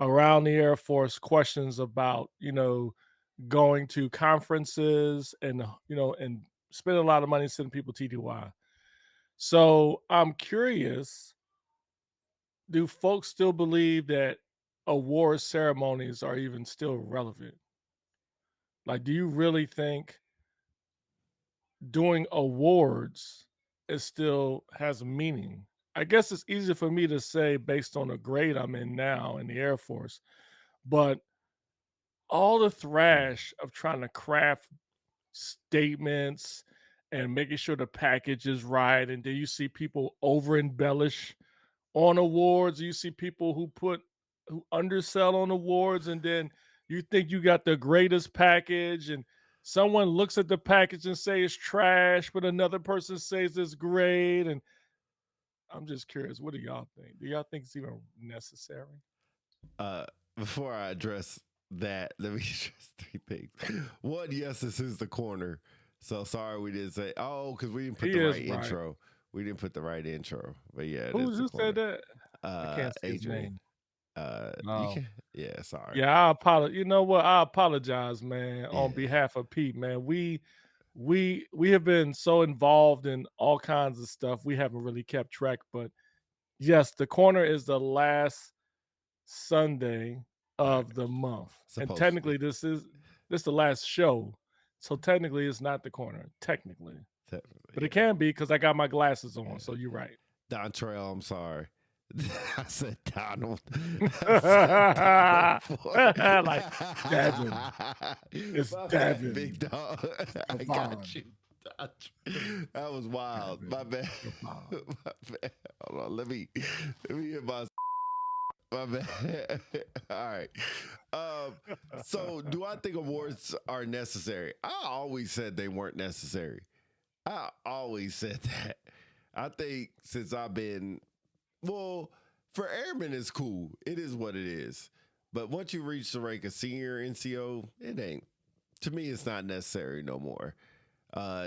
around the Air Force questions about, going to conferences and, and spending a lot of money sending people TDY. So I'm curious, do folks still believe that award ceremonies are even still relevant? Like, do you really think doing awards is still has meaning? I guess it's easy for me to say based on the grade I'm in now in the Air Force, but all the thrash of trying to craft statements and making sure the package is right, and then you see people over embellish on awards. You see people who undersell on awards, and then you think you got the greatest package, and someone looks at the package and say it's trash, but another person says it's great. And I'm just curious, what do y'all think? Do y'all think it's even necessary? Uh, Before I address that, let me address three things. One, yes, this is the corner. So sorry we didn't say, because we didn't put He the is right right. intro. We didn't put the right intro. But yeah, it is the Who said corner. that? I can't see his Adrian. name. You No. can, yeah, sorry. Yeah, I apologize. You know what? I apologize, man, on Yeah. behalf of Pete, man. We have been so involved in all kinds of stuff. We haven't really kept track, but yes, the corner is the last Sunday All right. of the month. And Supposed to technically be. this the last show. So technically it's not the corner, technically. Technically, But it yeah. can be because I got my glasses on. Yeah. So you're right. Dontrell, I'm sorry. I said Donald. I said Donald Like Ford. Devin. It's My bad, big Devin. dog. I got Devon. you. That was wild. My Devin. bad. Devon. My bad. Hold on. Let me hit my bad. All right. So do I think awards are necessary? I always said they weren't necessary. I always said that. I think since I've been well, for airmen, it's cool. It is what it is. But once you reach the rank of senior NCO, it ain't. To me, it's not necessary no more.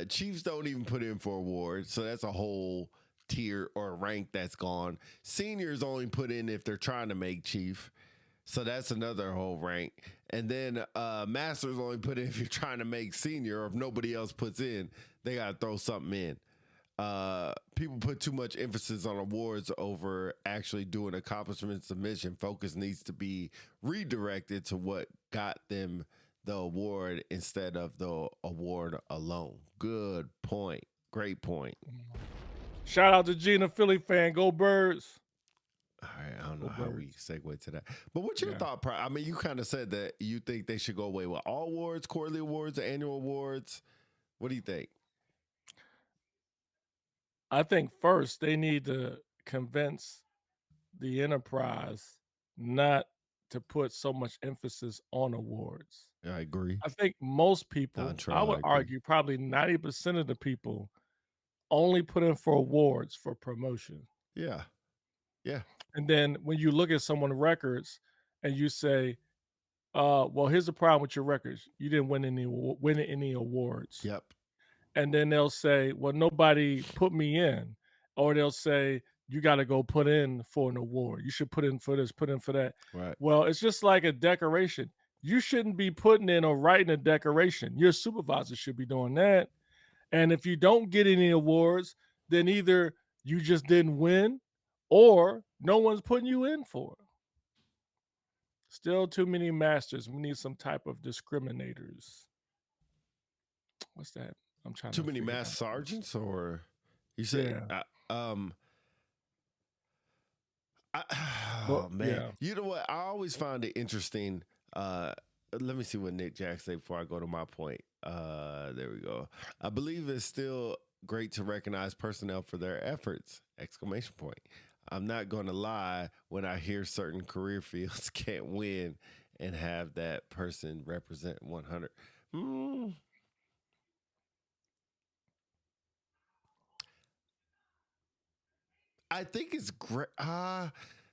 Chiefs don't even put in for awards, so that's a whole tier or rank that's gone. Seniors only put in if they're trying to make chief, so that's another whole rank. And then masters only put in if you're trying to make senior, or if nobody else puts in, they gotta throw something in. People put too much emphasis on awards over actually doing accomplishments of mission. Focus needs to be redirected to what got them the award instead of the award alone. Good point. Great point. Shout out to Gina, Philly fan. Go Birds. All right, I don't know Go how we Birds. segue to that, but what's your Yeah. thought? I mean, you kind of said that you think they should go away with all awards, quarterly awards, annual awards. What do you think? I think first they need to convince the enterprise not to put so much emphasis on awards. I agree. I think most Don people, I Trail, would I agree. argue probably 90% of the people only put in for awards for promotion. Yeah, yeah, And then when you look at someone's records and you say, well, here's the problem with your records. You didn't win any awards. yep, And then they'll say, well, nobody put me in. Or they'll say, you got to go put in for an award. You should put in for this, put in for that. right. Well, it's just like a decoration. You shouldn't be putting in or writing a decoration. Your supervisor should be doing that. And if you don't get any awards, then either you just didn't win or no one's putting you in for it. Still too many masters. We need some type of discriminators. What's that? I'm trying Too to many figure mass that out. sergeants, or you said, Yeah. um, I, But oh man, yeah. you know what? I always find it interesting. Let me see what Nick Jack said before I go to my point. There we go. I believe it's still great to recognize personnel for their efforts! Exclamation point. I'm not going to lie when I hear certain career fields can't win and have that person represent 100. Hmm, I think it's great.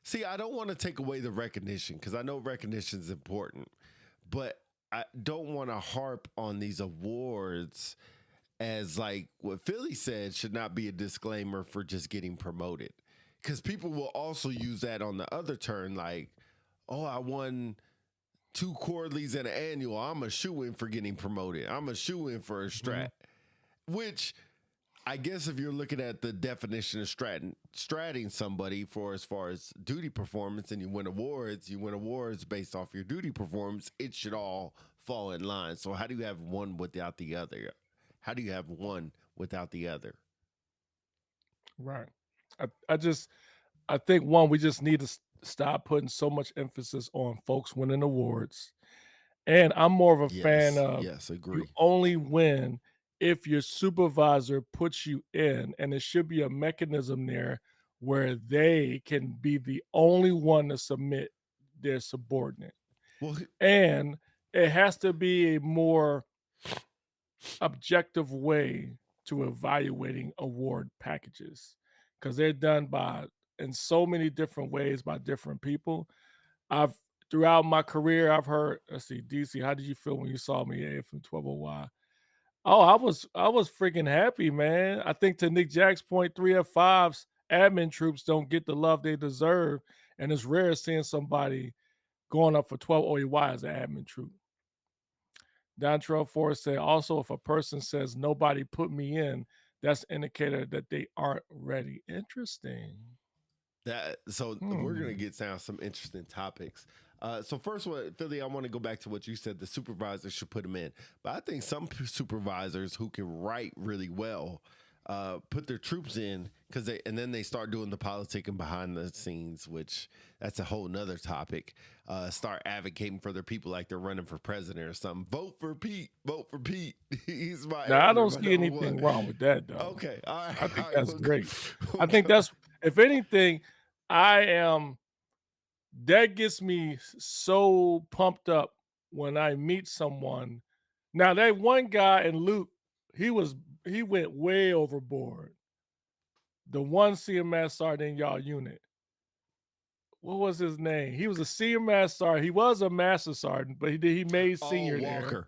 See, I don't want to take away the recognition because I know recognition is important, but I don't want to harp on these awards as like what Philly said should not be a disclaimer for just getting promoted. Because people will also use that on the other turn, like, oh, I won 2 quarterlies and an annual. I'm a shoe in for getting promoted. I'm a shoe in for a Mhm. strat. Which I guess if you're looking at the definition of stratting somebody for as far as duty performance and you win awards based off your duty performance, it should all fall in line. So how do you have one without the other? How do you have one without the other? Right. I think one, we just need to stop putting so much emphasis on folks winning awards. And I'm more of a fan Yes, of yes, you agree. only win if your supervisor puts you in, and there should be a mechanism there where they can be the only one to submit their subordinate. Well, And it has to be a more objective way to evaluating award packages because they're done by in so many different ways by different people. I've throughout my career, I've heard, let's see, DC, how did you feel when you saw me from 12OY? Oh, I was freaking happy, man. I think to Nick Jack's point, 3F5's admin troops don't get the love they deserve. And it's rare seeing somebody going up for 12 OEY as an admin troop. Dontrell Forrest said, also, if a person says nobody put me in, that's an indicator that they aren't ready. Interesting. so we're gonna Hmm. get down some interesting topics. So first one, Philly, I want to go back to what you said. The supervisor should put them in, but I think some supervisors who can write really well put their troops in because and then they start doing the politicking behind the scenes, which that's a whole nother topic. Start advocating for their people like they're running for president or something. Vote for Pete. Vote for Pete. He's my Now, I elder, don't my see number one. anything wrong with that, though. Okay, all right, I all think right. that's great. We'll I think go. that's, if anything, I am, that gets me so pumped up when I meet someone. Now, that one guy in Luke, he was, he went way overboard. The one CMS sergeant in y'all unit. What was his name? He was a senior master sergeant. He was a master sergeant, but he made Oh, senior there.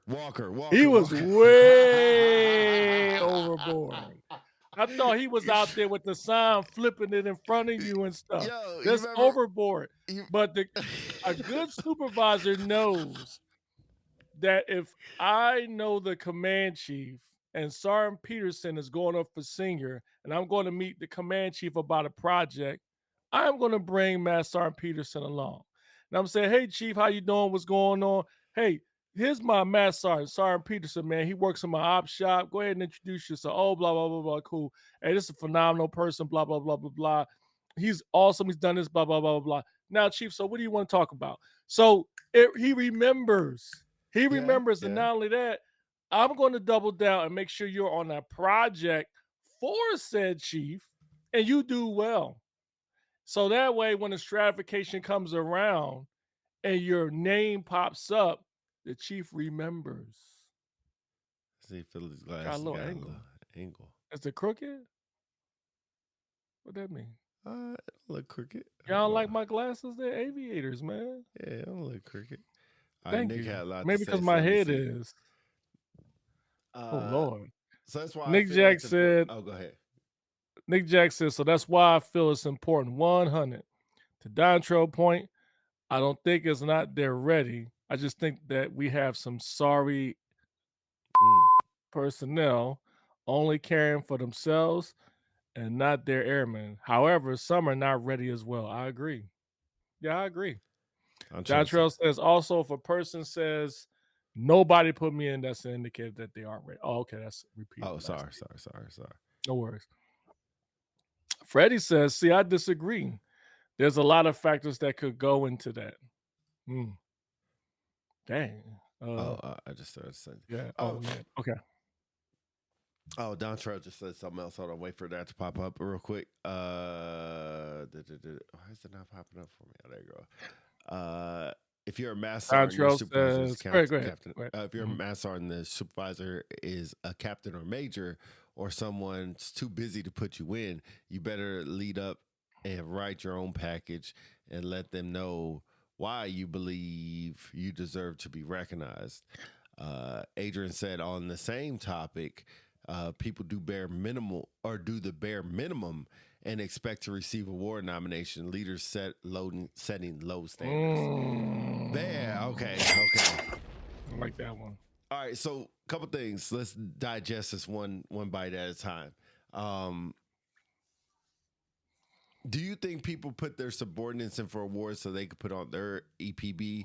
He was Walker. way overboard. I thought he was out there with the sign flipping it in front of you and stuff. Yo, you That's remember? overboard. You, But a good supervisor knows that if I know the command chief and Sergeant Peterson is going up for senior and I'm going to meet the command chief about a project, I'm going to bring Master Sergeant Peterson along. And I'm saying, hey, chief, how you doing? What's going on? Hey, here's my Master Sergeant, Sergeant Peterson, man. He works in my op shop. Go ahead and introduce yourself. Oh, blah, blah, blah, blah. Cool. Hey, this is a phenomenal person, blah, blah, blah, blah, blah. He's awesome. He's done this, blah, blah, blah, blah, blah. Now, chief, so what do you want to talk about? So he remembers. He yeah, remembers, and yeah. not only that, I'm going to double down and make sure you're on a project for said chief and you do well. So that way, when the stratification comes around and your name pops up, the chief remembers. See, Philly's Got a glasses little got a little angle. angle. Is it crooked? What that mean? It don't look crooked. Y'all Hold like on. my glasses? They're aviators, man. Yeah, it don't look crooked. All right, Thank Nick you. had a lot to Maybe say, because so my let me head see. is. Oh Uh, Lord. so that's why I Nick feel Jack it's important. said. Oh, go ahead. Nick Jack says, so that's why I feel it's important. 100. To Dontrell point, I don't think it's not they're ready. I just think that we have some sorry Mm. personnel only caring for themselves and not their airmen. However, some are not ready as well. I agree. Yeah, I agree. Dontrell said, Dontrell says also if a person says nobody put me in, that's an indicator that they aren't ready. Oh, okay. That's repeating oh, the last sorry. statement. No worries. Freddie says, see, I disagree. There's a lot of factors that could go into that. Hmm. Dang. Oh, I just started saying. Yeah. Oh, Oh, yeah. Okay. oh, Dontrell just said something else. Hold on, wait for that to pop up real quick. Why is it not popping up for me? Oh, there you go. If you're a master sergeant, your Dontrell supervisor is says, go ahead. Go ahead. captain. Go ahead. If you're a Mhm. master sergeant, the supervisor is a captain or major, or someone's too busy to put you in, you better lead up and write your own package and let them know why you believe you deserve to be recognized. Adrian said on the same topic, people do bare minimal or do the bare minimum and expect to receive award nomination. Leaders setting low standards. There, okay. I like that one. All right, so a couple things. Let's digest this one bite at a time. Do you think people put their subordinates in for awards so they could put on their EPB?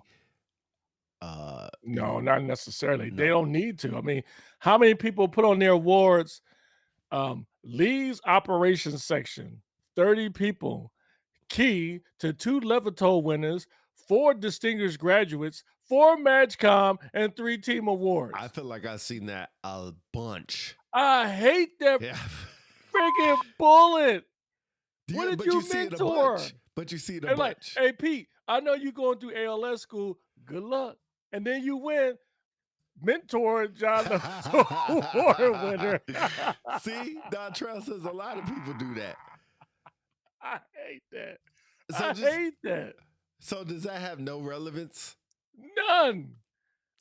No, not necessarily. They No. don't need to. I mean, how many people put on their awards? Lee's operations section, 30 people. Key to 2 Levito winners, 4 distinguished graduates, 4 MatchCom, and 3 team awards. I feel like I've seen that a bunch. I hate that Yeah. freaking bullet. What did But you see it a mentor? bunch. But you see it a And like, bunch. hey Pete, I know you going through ALS school. Good luck. And then you win. Mentor John the award winner. See, Dontrell says a lot of people do that. I hate that. So I hate that. So does that have no relevance? None.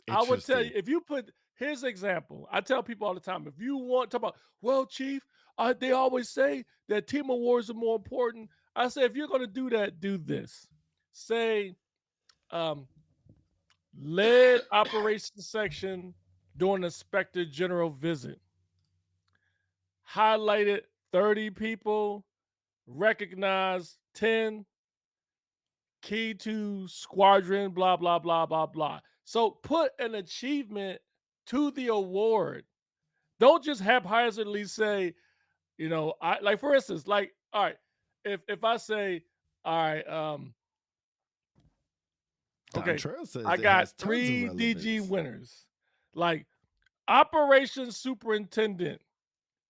I would tell you, Interesting. if you put his example, I tell people all the time, if you want to talk about, well, Chief, they always say that team awards are more important. I say, if you're going to do that, do this. Say, led operations section during the Inspector General visit. Highlighted 30 people, recognized 10, key to squadron, blah, blah, blah, blah, blah. So put an achievement to the award. Don't just haphazardly say, you know, I like for instance, like, all right, if I say, all right, okay, Dontrell says I it got has tons of 3 DG relevance. winners. Like operations superintendent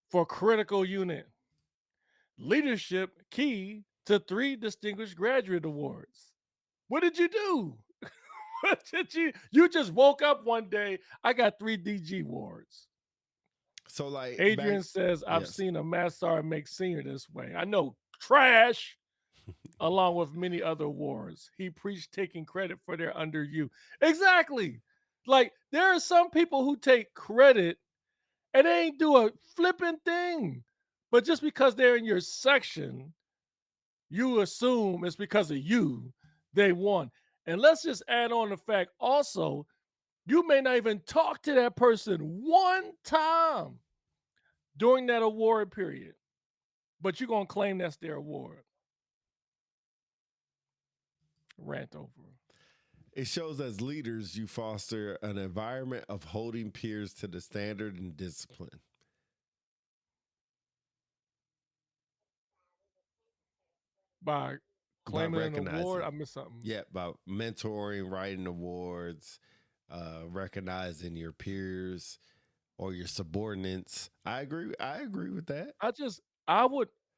for critical unit. Leadership key to 3 distinguished graduate awards. What did you do? What did you just woke up one day, I got 3 DG awards. So like Adrian says, I've yes. seen a mass sergeant make senior this way. I know trash, along with many other awards. He preached taking credit for their under you. Exactly. Like there are some people who take credit and they ain't do a flipping thing. But just because they're in your section, you assume it's because of you they won. And let's just add on the fact also, you may not even talk to that person one time during that award period, but you're going to claim that's their award. Rant over. It shows as leaders you foster an environment of holding peers to the standard and discipline. By claiming an award, recognizing. I missed something. Yeah, about mentoring, writing awards, recognizing your peers or your subordinates. I agree with that.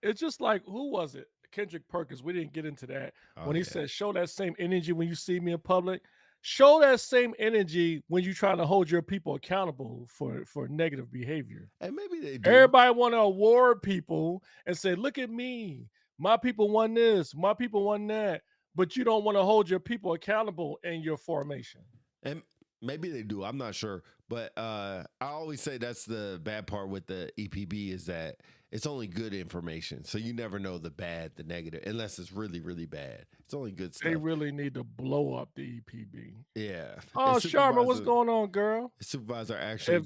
It's just like, who was it? Kendrick Perkins. We didn't get into that. When he yeah. said, show that same energy when you see me in public. Show that same energy when you're trying to hold your people accountable for negative behavior. And maybe they do. Everybody want to award people and say, look at me. My people won this. My people won that. But you don't want to hold your people accountable in your formation. And maybe they do. I'm not sure. But I always say that's the bad part with the EPB is that it's only good information. So you never know the bad, the negative, unless it's really, really bad. It's only good stuff. They really need to blow up the EPB. Yeah. Oh, Sharma, what's going on, girl? Supervisor actually.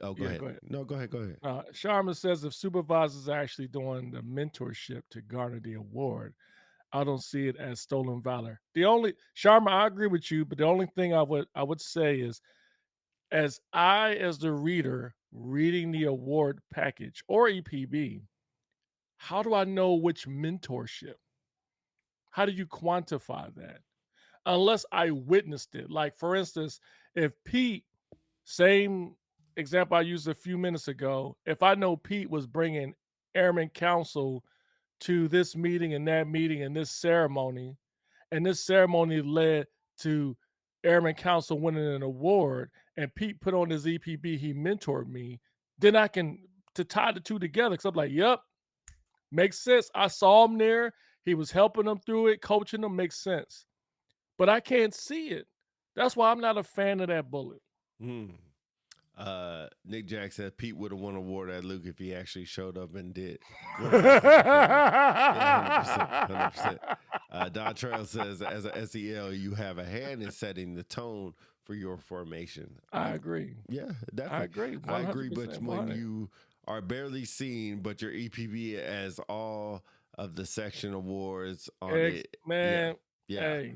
Go ahead. Go ahead. No, go ahead. Sharma says if supervisors are actually doing the mentorship to garner the award, I don't see it as stolen valor. Sharma, I agree with you, but the only thing I would say is, as the reader reading the award package or EPB, how do I know which mentorship? How do you quantify that? Unless I witnessed it. Like, for instance, if Pete, same example I used a few minutes ago, if I know Pete was bringing Airman Council to this meeting and that meeting and this ceremony led to Airman Council winning an award, and Pete put on his EPB, he mentored me, then I can to tie the two together because I'm like, yep, makes sense. I saw him there. He was helping them through it, coaching them, makes sense. But I can't see it. That's why I'm not a fan of that bullet. Nick Jack said Pete would have won an award at Luke if he actually showed up and did. 100%. Don Trail says, as a SEL, you have a hand in setting the tone for your formation. I agree. Yeah, definitely. I agree. I agree, but 100%, when 100. you are barely seen, but your EPB as all of the section awards on it, Man, yeah, hey,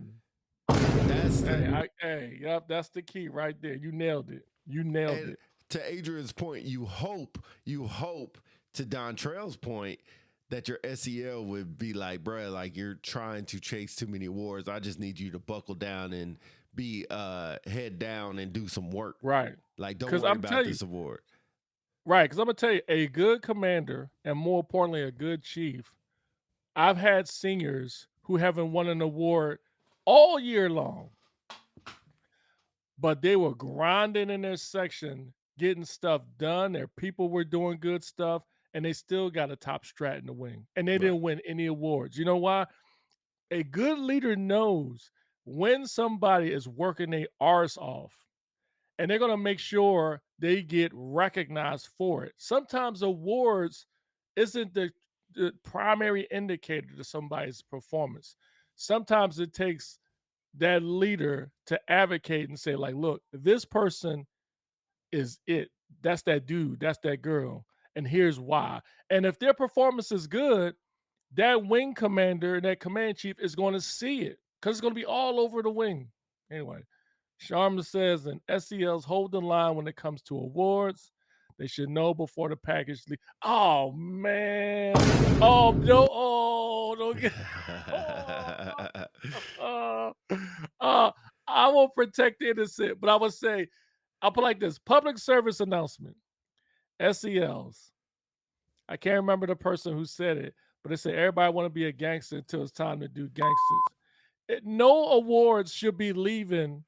that's yep, that's the key right there. You nailed it. You nailed and it. to Adrian's point, you hope to Don Trail's point that your SEL would be like, bruh, like you're trying to chase too many awards. I just need you to buckle down and be head down and do some work. Right. Like, don't 'Cause worry I'm about telling you, this award. right, because I'm gonna tell you, a good commander, and more importantly, a good chief. I've had seniors who haven't won an award all year long, but they were grinding in their section, getting stuff done. Their people were doing good stuff, and they still got a top strat in the wing, and they didn't win any awards. You know why? A good leader knows when somebody is working their arse off, and they're gonna make sure they get recognized for it. Sometimes awards isn't the primary indicator to somebody's performance. Sometimes it takes that leader to advocate and say, like, look, this person is it. That's that dude, that's that girl, and here's why. And if their performance is good, that wing commander and that command chief is going to see it because it's going to be all over the wing. Anyway, Sharma says, and SELs hold the line when it comes to awards. They should know before the package leave. Oh man! Oh no! Oh, don't get. I will protect the innocent, but I would say, I'll put like this: public service announcement. SELs. I can't remember the person who said it, but they said everybody want to be a gangster until it's time to do gangsters. No awards should be leaving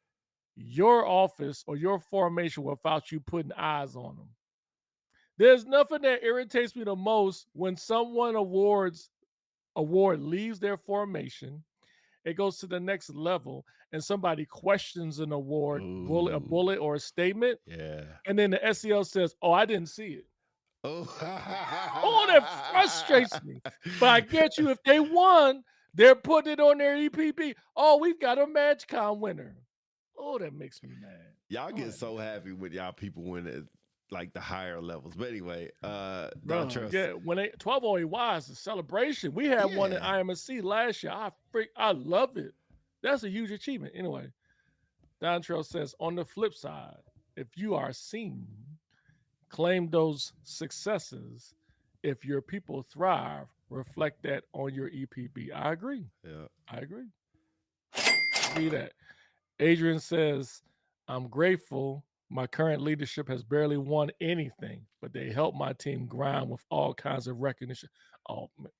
your office or your formation without you putting eyes on them. There's nothing that irritates me the most when someone award leaves their formation, it goes to the next level, and somebody questions an award, a bullet or a statement, and then the SEL says, "Oh, I didn't see it." Oh, that frustrates me. But I get you, if they won, they're putting it on their EPB. Oh, we've got a MatchCon winner. Oh, that makes me mad. Y'all get so happy when y'all people win at like the higher levels. But anyway, Bro, yeah, when 1208Y is a celebration. We had one at IMSC last year. I love it. That's a huge achievement. Anyway, Don Trail says, on the flip side, if you are seen, claim those successes. If your people thrive, reflect that on your EPB. I agree. Yeah, I agree. See that. Adrian says, I'm grateful. My current leadership has barely won anything, but they help my team grind with all kinds of recognition. Oh, man.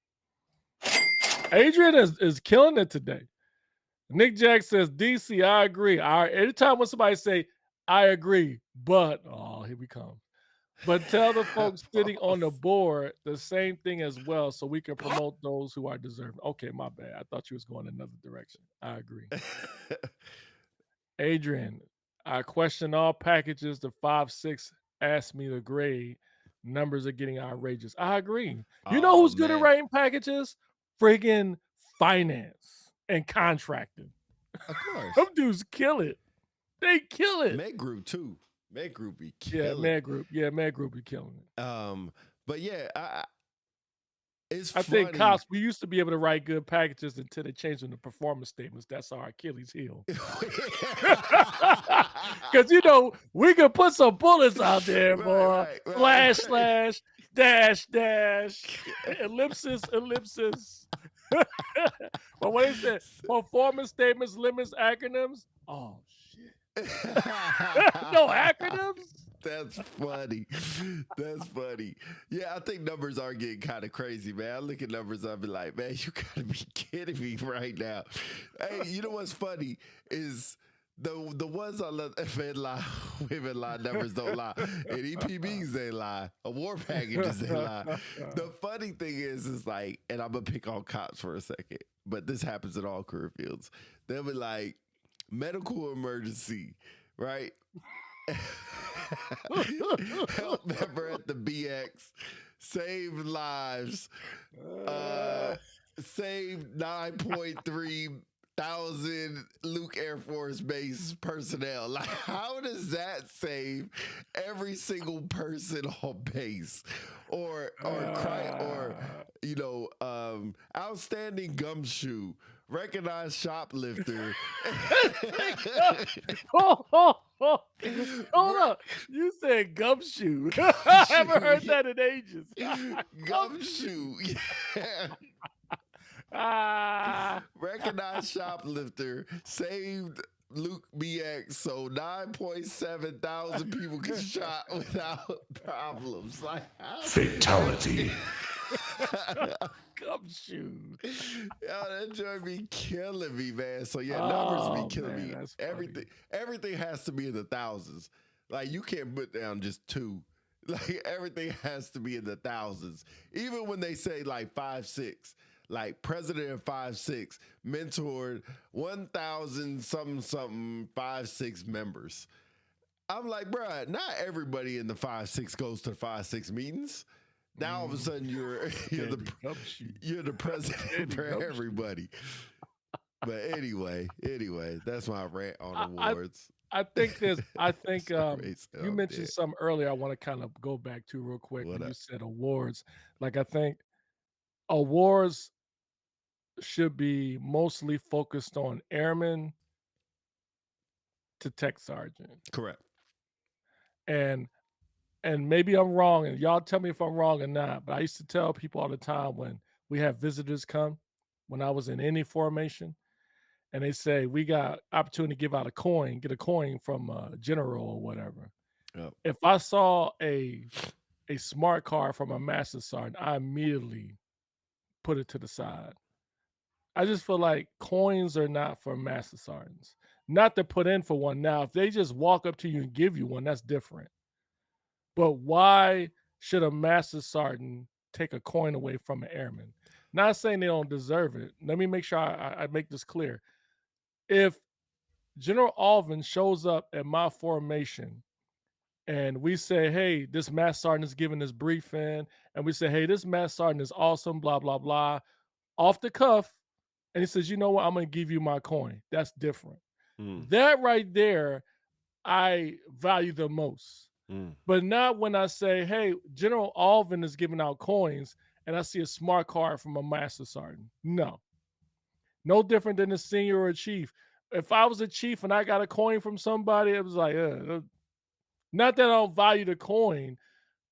Adrian is killing it today. Nick Jack says, DC, I agree. Anytime when somebody say, I agree, but, oh, here we come. But tell the folks sitting on the board the same thing as well so we can promote those who are deserving. Okay, my bad. I thought you was going another direction. I agree. Adrian, I question all packages. The 5-6 asked me to grade. Numbers are getting outrageous. I agree. You know who's good at writing packages? Friggin' finance and contracting. Of course. Them dudes kill it. They kill it. Med Group too. Med Group be killing. Yeah, Med Group be killing it. But yeah, I think cops, we used to be able to write good packages until they changed them to performance statements. That's our Achilles heel. Because, you know, we could put some bullets out there, boy. Slash, dash, ellipsis. But when they said performance statements, limits, acronyms, oh, shit. No acronyms? That's funny. That's funny. Yeah, I think numbers are getting kind of crazy, man. I look at numbers, I'll be like, man, you gotta be kidding me right now. Hey, you know what's funny is the ones on the men lie, women lie, numbers don't lie. And EPBs they lie. Award packages they lie. The funny thing is like, and I'm gonna pick on cops for a second, but this happens in all career fields. They'll be like, medical emergency, right? Help member at the BX, saved lives, uh, saved 9.3 thousand Luke Air Force Base personnel. Like, how does that save every single person on base? Or outstanding gumshoe, recognized shoplifter. Hold up. You said gumshoe. I haven't heard that in ages. Gumshoe. Yeah. Ah, Recognized shoplifter, saved Luke BX, so 9.7 thousand people get shot without problems. Like, Fatality. gumshoe. Yo, that joint be killing me, man. So yeah, numbers be killing man, me. that's funny. Everything has to be in the thousands. Like, you can't put down just two. Like, everything has to be in the thousands. Even when they say like 5'6", like President of 5'6", mentored 1,000 something 5'6" members. I'm like, bruh, not everybody in the 5'6" goes to 5'6" meetings. Now all of a sudden you're the president for everybody. But anyway, that's my rant on awards. I think you mentioned something earlier I want to kind of go back to real quick when you said awards. Like, I think awards should be mostly focused on airmen to tech sergeant. Correct. And maybe I'm wrong, and y'all tell me if I'm wrong or not, but I used to tell people all the time when we have visitors come, when I was in any formation, and they say, we got opportunity to give out get a coin from a general or whatever. Yep. If I saw a smart card from a master sergeant, I immediately put it to the side. I just feel like coins are not for master sergeants. Not to put in for one. Now, if they just walk up to you and give you one, that's different. But why should a master sergeant take a coin away from an airman? Not saying they don't deserve it. Let me make sure I make this clear. If General Alvin shows up at my formation and we say, hey, this master sergeant is giving this briefing, and we say, hey, this master sergeant is awesome, blah, blah, blah, off the cuff, and he says, you know what, I'm going to give you my coin. That's different. That right there, I value the most. But not when I say, hey, General Alvin is giving out coins and I see a smart card from a master sergeant. No different than a senior or a chief. If I was a chief and I got a coin from somebody, it was like, not that I don't value the coin.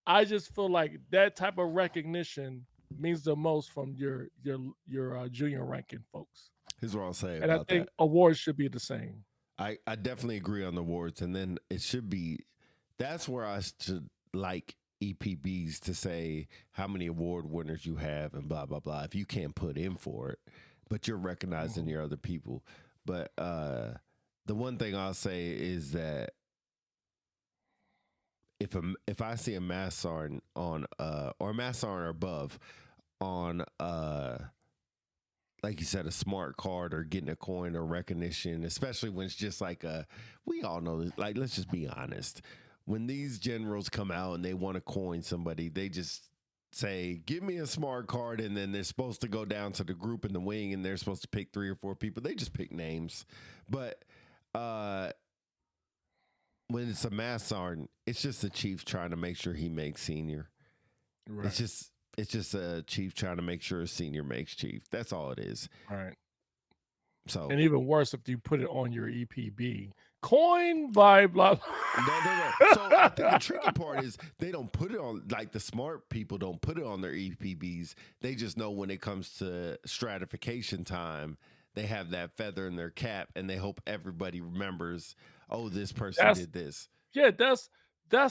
I just feel like that type of recognition means the most from your junior ranking folks. Here's what I'll say and I about think that. awards should be the same. I definitely agree on the awards, and then it should be. That's where I should like EPBs to say how many award winners you have and blah blah blah. If you can't put in for it, but you're recognizing your other people. But the one thing I'll say is that if I see a mass sergeant on or a mass sergeant or above on like you said, a smart card or getting a coin or recognition, especially when it's just like we all know this, like, let's just be honest. When these generals come out and they want to coin somebody, they just say, give me a smart card, and then they're supposed to go down to the group in the wing and they're supposed to pick 3 or 4 people. They just pick names. But when it's a mass sergeant, it's just the chief trying to make sure he makes senior. Right. It's just a chief trying to make sure a senior makes chief. That's all it is. Right. So, and even worse if you put it on your EPB. Coin by blah. No. So I think the tricky part is they don't put it on, like the smart people don't put it on their EPBs. They just know when it comes to stratification time, they have that feather in their cap and they hope everybody remembers, oh, this person did this. Yeah, that's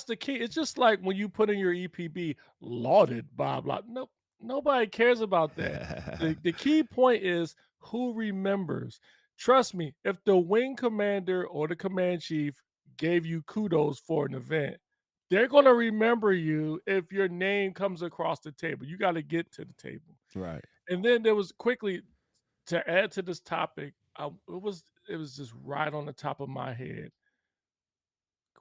the key. It's just like when you put in your EPB, lauded, blah, blah. No, nobody cares about that. The key point is who remembers. Trust me, if the wing commander or the command chief gave you kudos for an event, they're going to remember you if your name comes across the table. You got to get to the table. Right. And then there was, quickly, to add to this topic, it was just right on the top of my head.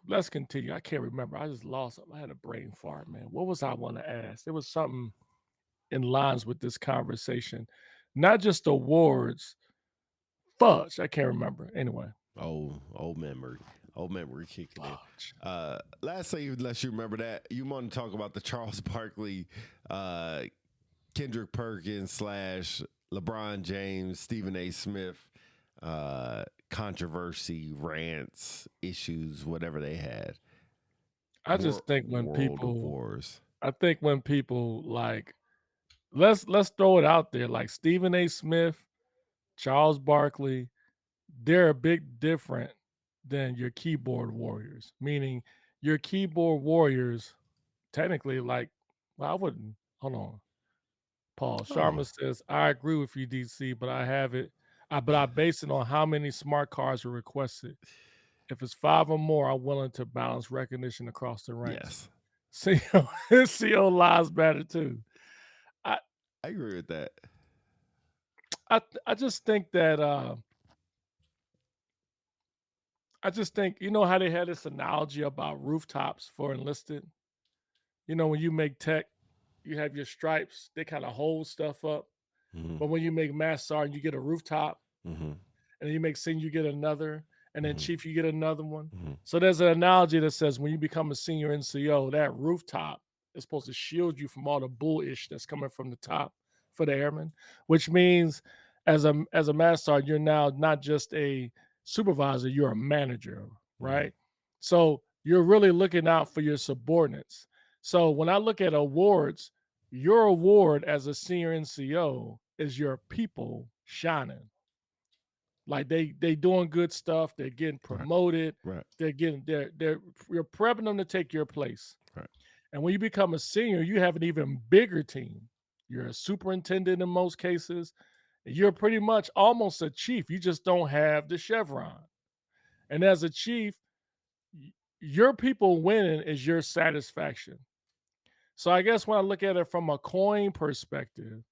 let's continue. I can't remember. I just lost. I had a brain fart, man. What was I want to ask? There was something in lines with this conversation, not just awards. Fudge. I can't remember. Anyway, Old memory. Old memory kicking in. fudge. Last thing, unless you remember that, you want to talk about the Charles Barkley, Kendrick Perkins / LeBron James, Stephen A. Smith controversy, rants, issues, whatever they had. I just think when World of people, Wars. I think when people like, let's throw it out there, like Stephen A. Smith, Charles Barkley, they're a big different than your keyboard warriors. Meaning your keyboard warriors, technically, like, well, I wouldn't. Hold on. Paul Sharma Oh, says, I agree with you, DC, but I have it. But I base it on how many smart cards were requested. If it's 5 or more, I'm willing to balance recognition across the ranks. yes. CO lies matter too. I I agree with that. I just think that I just think, you know how they had this analogy about rooftops for enlisted? You know, when you make tech, you have your stripes, they kind of hold stuff up. Mm-hmm. But when you make mass sergeant, you get a rooftop, Mm-hmm. and then you make senior, you get another, and then Mhm. chief, you get another one. Mhm. So there's an analogy that says when you become a senior NCO, that rooftop is supposed to shield you from all the bullish that's coming from the top for the airmen, which means as a mass sergeant, you're now not just a supervisor, you're a manager, right? So you're really looking out for your subordinates. So when I look at awards, your award as a senior NCO is your people shining. Like they doing good stuff, they're getting promoted, Right. they're you're prepping them to take your place. Right. And when you become a senior, you have an even bigger team. You're a superintendent in most cases. You're pretty much almost a chief. You just don't have the chevron. And as a chief, your people winning is your satisfaction. So I guess when I look at it from a coin perspective,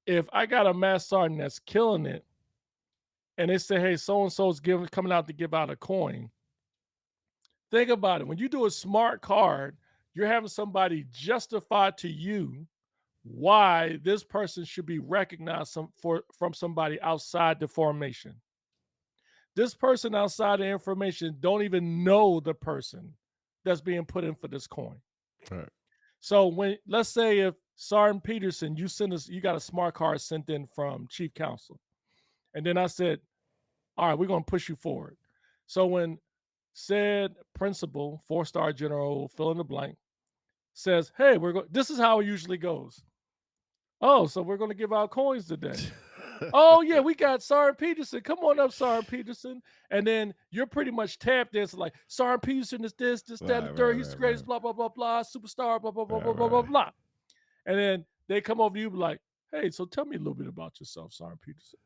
if I got a mass sergeant that's killing it, and they say, hey, so and so's coming out to give out a coin. Think about it. When you do a smart card, you're having somebody justify to you why this person should be recognized from somebody outside the formation. This person outside the information don't even know the person that's being put in for this coin. Right. So when, let's say if Sergeant Peterson, you got a smart card sent in from Chief Counsel, and then I said, all right, we're going to push you forward. So when said principal, 4-star general, fill in the blank, says, hey, this is how it usually goes. Oh, so we're going to give out coins today. Oh, yeah, we got Sergeant Peterson. Come on up, Sergeant Peterson. And then you're pretty much tapped in. So like, Sergeant Peterson is this, that, and the third. He's the greatest, blah, blah, blah, blah, superstar, blah, blah, blah, blah, blah, blah, blah. And then they come over to you like, hey, so tell me a little bit about yourself, Sergeant Peterson.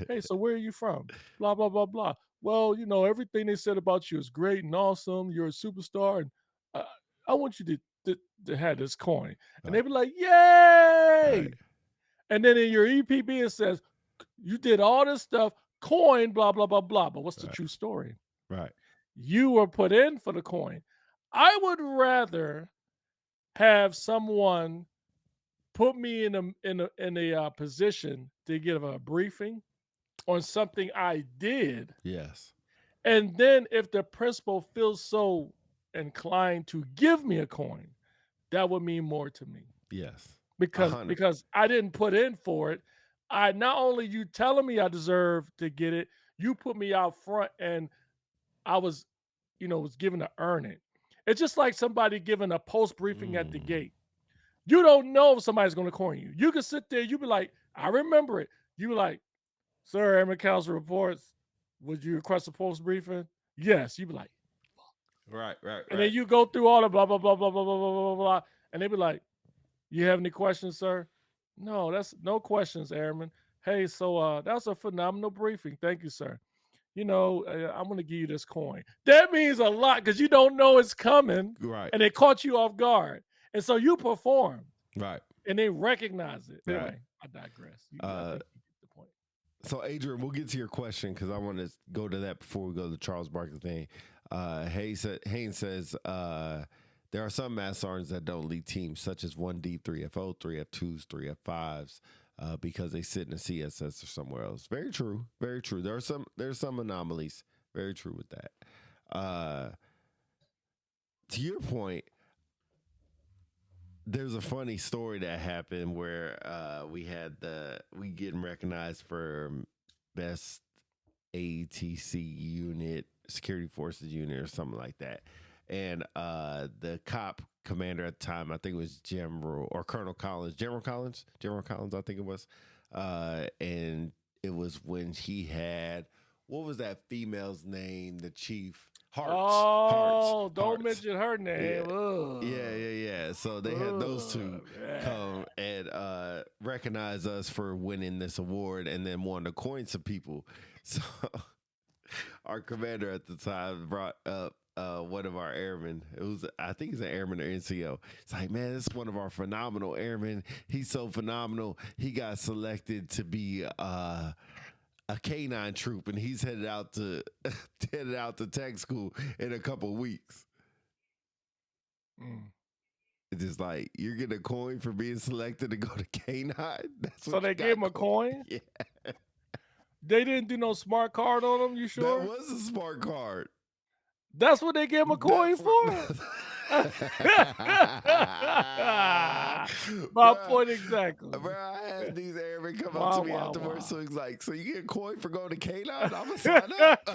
Hey, so where are you from? Blah, blah, blah, blah. Well, you know, everything they said about you is great and awesome. You're a superstar. And I want you to have this coin. And they be like, yay. Right. And then in your EPB, it says, you did all this stuff, coin, blah, blah, blah, blah. But what's the true story? Right. You were put in for the coin. I would rather have someone put me in a position to give a briefing on something I did. Yes. And then if the principal feels so inclined to give me a coin, that would mean more to me. Yes. Because I didn't put in for it. I not only you telling me I deserve to get it, you put me out front and I was given to earn it. It's just like somebody giving a post briefing at the gate. You don't know if somebody's going to coin you. You can sit there, you be like, I remember it. You be like, sir, Airman Council reports. Would you request a post briefing? Yes. You be like, right. And then you go through all the blah, blah, blah, blah, blah, blah, blah, blah, blah. And they be like, you have any questions, sir? No, that's no questions, Airman. Hey, so that's a phenomenal briefing. Thank you, sir. You know, I'm going to give you this coin. That means a lot because you don't know it's coming. Right. And it caught you off guard. And so you perform. Right. And they recognize it. Right. Anyway, I digress. I think you get the point. So, Adrian, we'll get to your question because I want to go to that before we go to the Charles Barkley thing. Haynes says there are some mass sergeants that don't lead teams, such as 1D, 3FO, 3F2s, 3F5s, because they sit in a CSS or somewhere else. Very true. Very true. There's some anomalies. Very true with that. To your point, there's a funny story that happened where we getting recognized for best ATC unit, security forces unit, or something like that. And the cop commander at the time, I think it was General Collins, I think it was. And it was when he had, what was that female's name? The chief. Don't Hearts. mention her name. Yeah. So they had those two come and recognize us for winning this award, and then wanted to coin some people. So our commander at the time brought up one of our airmen. I think he's an airman or NCO. It's like, man, this is one of our phenomenal airmen. He's so phenomenal. He got selected to be a K9 troop, and he's headed out to tech school in a couple weeks. It's just like, you're getting a coin for being selected to go to K9. So they gave him a coin. Yeah, They didn't do no smart card on him. You sure? that was a smart card. That's what they gave him a coin for. My point exactly. Bro, I had these airmen come up to me afterwards. So he's like, so you get a coin for going to K9? I'm going to sign up.